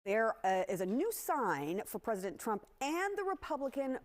There is a new sign for President Trump and the Republican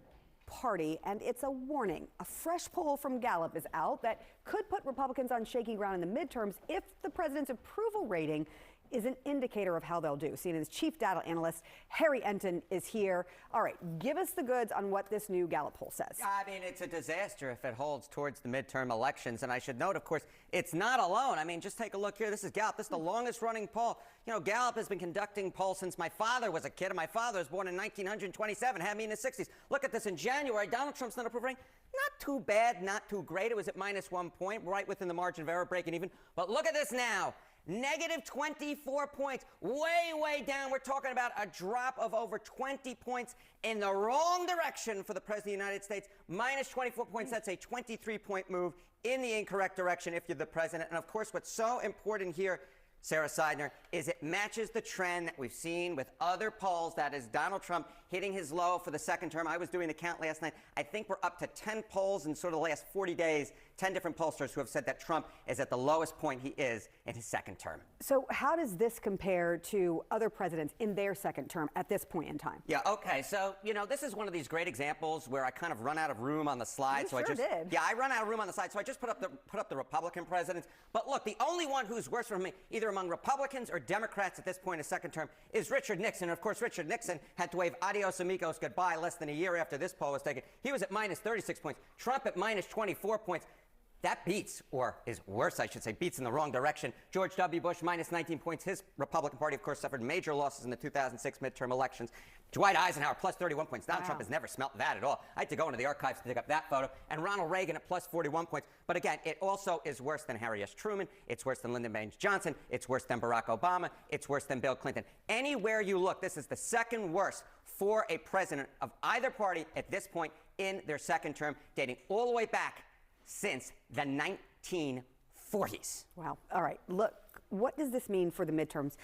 Party, and it's a warning. A fresh poll from Gallup is out that could put Republicans on shaky ground in the midterms if the president's approval rating is an indicator of how they'll do. CNN's chief data analyst, Harry Enten, is here. All right, give us the goods on what this new Gallup poll says. I mean, it's a disaster if it holds towards the midterm elections. And I should note, of course, it's not alone. I mean, just take a look here. This is Gallup. This is the longest running poll. You know, Gallup has been conducting polls since my father was a kid. And my father was born in 1927, had me in the 60s. Look at this in January. Donald Trump's net approval rating, not too bad, not too great. It was at -1 point, right within the margin of error, breaking even. But look at this now. Negative 24 points, way down. We're talking about a drop of over 20 points in the wrong direction for the President of the United States. Minus 24 points, that's a 23-point move in the incorrect direction if you're the president. And of course, what's so important here, Sarah Seidner, is it matches the trend that we've seen with other polls. That is Donald Trump hitting his low for the second term. I was doing the count last night. I think we're up to 10 polls in sort of the last 40 days, 10 different pollsters who have said that Trump is at the lowest point he is in his second term. So how does this compare to other presidents in their second term at this point in time? Yeah, okay. So, you know, this is one of these great examples where I kind of run out of room on the slide. You so sure did. Yeah, I run out of room on the slide. So I just put up the Republican presidents. But look, the only one who's worse for me, either among Republicans or Democrats at this point in his second term, is Richard Nixon. And of course, Richard Nixon had to wave adios amigos goodbye less than a year after this poll was taken. He was at minus 36 points. Trump at minus 24 points. That beats, or is worse, I should say, beats in the wrong direction. George W. Bush, minus 19 points. His Republican Party, of course, suffered major losses in the 2006 midterm elections. Dwight Eisenhower, plus 31 points. Donald Trump has never smelt that at all. I had to go into the archives to dig up that photo. And Ronald Reagan at plus 41 points. But again, it also is worse than Harry S. Truman. It's worse than Lyndon Baines Johnson. It's worse than Barack Obama. It's worse than Bill Clinton. Anywhere you look, this is the second worst for a president of either party at this point in their second term, dating all the way back since the 1940s. Wow. All right. Look, what does this mean for the midterms?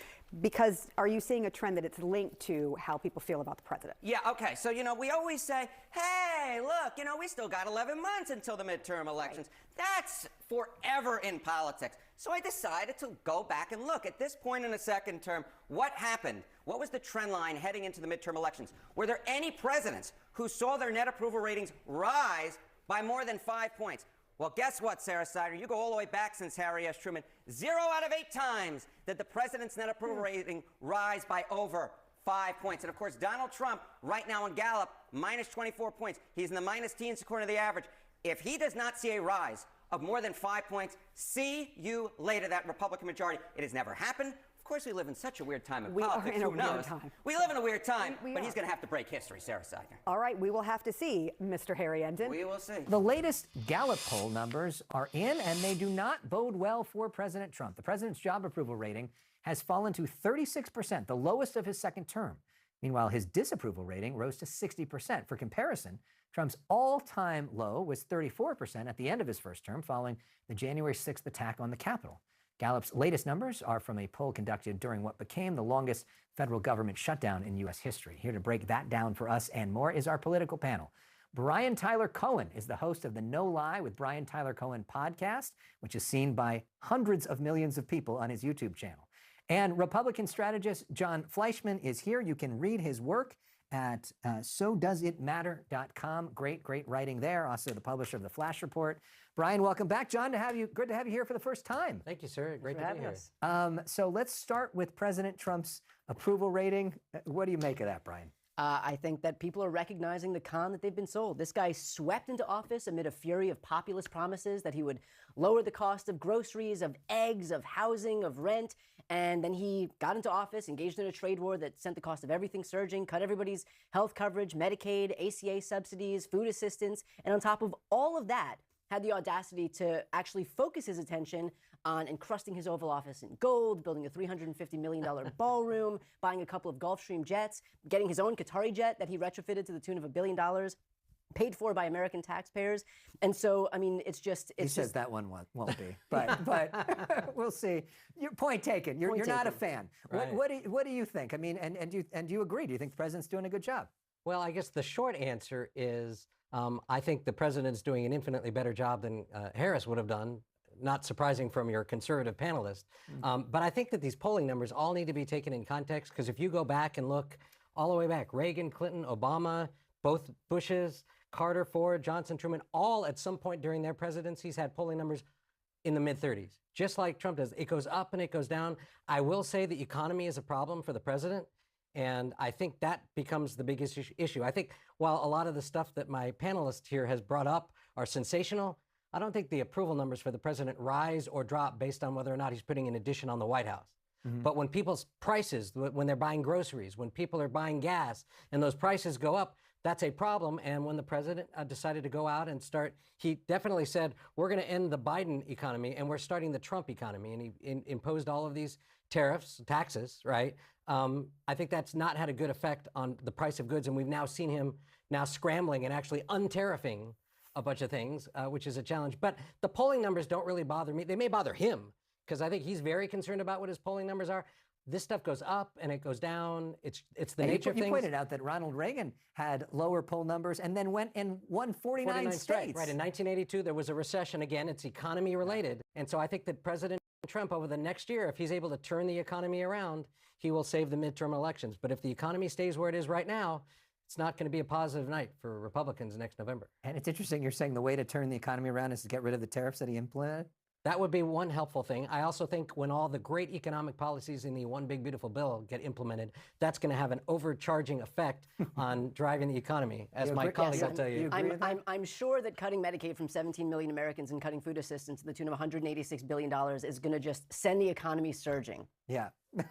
Because are you seeing a trend that it's linked to how people feel about the president? Yeah, okay. So, you know, we always say, hey, look, you know, we still got 11 months until the midterm elections. Right. That's forever in politics. So I decided to go back and look at this point in the second term. What happened? What was the trend line heading into the midterm elections? Were there any presidents who saw their net approval ratings rise by more than 5 points? Well, guess what, Sarah Sider? You go all the way back since Harry S. Truman. 0 out of 8 times did the president's net approval rating rise by over 5 points. And of course, Donald Trump, right now in Gallup, minus 24 points. He's in the minus teens according to the average. If he does not see a rise of more than 5 points, see you later, that Republican majority. It has never happened. Of course, we live in such a weird time in politics. Who knows? We live in a weird time, but he's going to have to break history, Sarah Seidner. All right, we will have to see, Mr. Harry Enten. We will see. The latest Gallup poll numbers are in, and they do not bode well for President Trump. The president's job approval rating has fallen to 36%, the lowest of his second term. Meanwhile, his disapproval rating rose to 60%. For comparison, Trump's all-time low was 34% at the end of his first term, following the January 6th attack on the Capitol. Gallup's latest numbers are from a poll conducted during what became the longest federal government shutdown in U.S. history. Here to break that down for us and more is our political panel. Brian Tyler Cohen is the host of the No Lie with Brian Tyler Cohen podcast, which is seen by hundreds of millions of people on his YouTube channel. And Republican strategist John Fleischman is here. You can read his work at SoDoesItMatter.com. Great writing there. Also the publisher of the Flash Report. Brian, welcome back. John, good to have you here for the first time. Thank you, sir. Great to be here. So let's start with President Trump's approval rating. What do you make of that, Brian? I think that people are recognizing the con that they've been sold. This guy swept into office amid a fury of populist promises that he would lower the cost of groceries, of eggs, of housing, of rent. And then he got into office, engaged in a trade war that sent the cost of everything surging, cut everybody's health coverage, Medicaid, ACA subsidies, food assistance. And on top of all of that, had the audacity to actually focus his attention on encrusting his Oval Office in gold, building a $350 million ballroom, buying a couple of Gulfstream jets, getting his own Qatari jet that he retrofitted to the tune of $1 billion, paid for by American taxpayers. And so, I mean, he says that one won't be, but we'll see. Your point taken. You're not a fan. Right. What do you think? I mean, and do you agree? Do you think the president's doing a good job? Well, I guess the short answer is I think the president's doing an infinitely better job than Harris would have done not surprising from your conservative panelist. But I think that these polling numbers all need to be taken in context, because if you go back and look all the way back, Reagan, Clinton, Obama, both Bushes, Carter, Ford, Johnson, Truman, all at some point during their presidencies had polling numbers in the mid-30s, just like Trump does. It goes up and it goes down. I will say the economy is a problem for the president, and I think that becomes the biggest issue. I think while a lot of the stuff that my panelist here has brought up are sensational, I don't think the approval numbers for the president rise or drop based on whether or not he's putting an addition on the White House. But when people's prices, when they're buying groceries, when people are buying gas and those prices go up, that's a problem. And when the president decided to go out and start, he definitely said, we're going to end the Biden economy and we're starting the Trump economy. And he imposed all of these tariffs, taxes, right? I think that's not had a good effect on the price of goods. And we've now seen him now scrambling and actually untariffing a bunch of things, which is a challenge. But the polling numbers don't really bother me. They may bother him, because I think he's very concerned about what his polling numbers are. This stuff goes up and it goes down. It's the nature of things. You pointed out that Ronald Reagan had lower poll numbers and then went and won 49 states. Right. In 1982, there was a recession again. It's economy related. And so I think that President Trump, over the next year, if he's able to turn the economy around, he will save the midterm elections. But if the economy stays where it is right now, it's not going to be a positive night for Republicans next November. And it's interesting, you're saying the way to turn the economy around is to get rid of the tariffs that he implemented? That would be one helpful thing. I also think when all the great economic policies in the One Big Beautiful Bill get implemented, that's going to have an overcharging effect on driving the economy, as my colleague will tell you. I'm sure that cutting Medicaid from 17 million Americans and cutting food assistance to the tune of $186 billion is going to just send the economy surging. Yeah.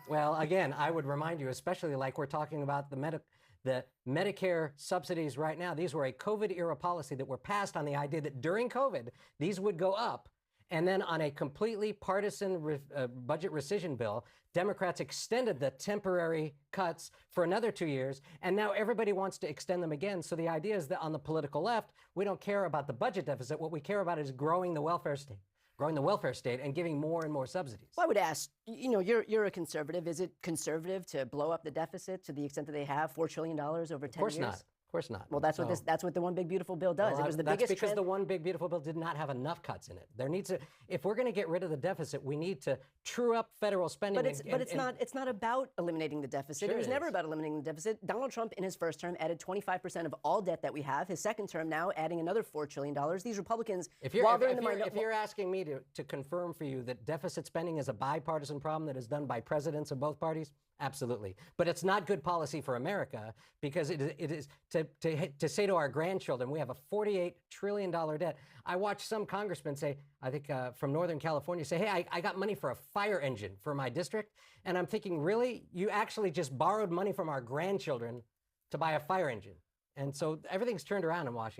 Well, again, I would remind you, especially like we're talking about the Medicare subsidies right now, these were a COVID-era policy that were passed on the idea that during COVID, these would go up. And then on a completely partisan budget rescission bill, Democrats extended the temporary cuts for another 2 years, and now everybody wants to extend them again. So the idea is that on the political left, we don't care about the budget deficit. What we care about is growing the welfare state and giving more and more subsidies. Well, I would ask, you're a conservative. Is it conservative to blow up the deficit to the extent that they have $4 trillion over 10 years? Of course not. Of course not. Well, that's what the One Big Beautiful Bill does. Well, it was the that's biggest because the One Big Beautiful Bill did not have enough cuts in it. There needs to, if we're going to get rid of the deficit, we need to true up federal spending. But it's not about eliminating the deficit. Sure it was never about eliminating the deficit. Donald Trump, in his first term, added 25% of all debt that we have. His second term now, adding another $4 trillion. These Republicans, if you're asking me to confirm for you that deficit spending is a bipartisan problem that is done by presidents of both parties, absolutely. But it's not good policy for America, because it is to say to our grandchildren, we have a $48 trillion debt. I watched some congressman say, I think from Northern California, say, hey, I got money for a fire engine for my district. And I'm thinking, really? You actually just borrowed money from our grandchildren to buy a fire engine? And so everything's turned around in Washington.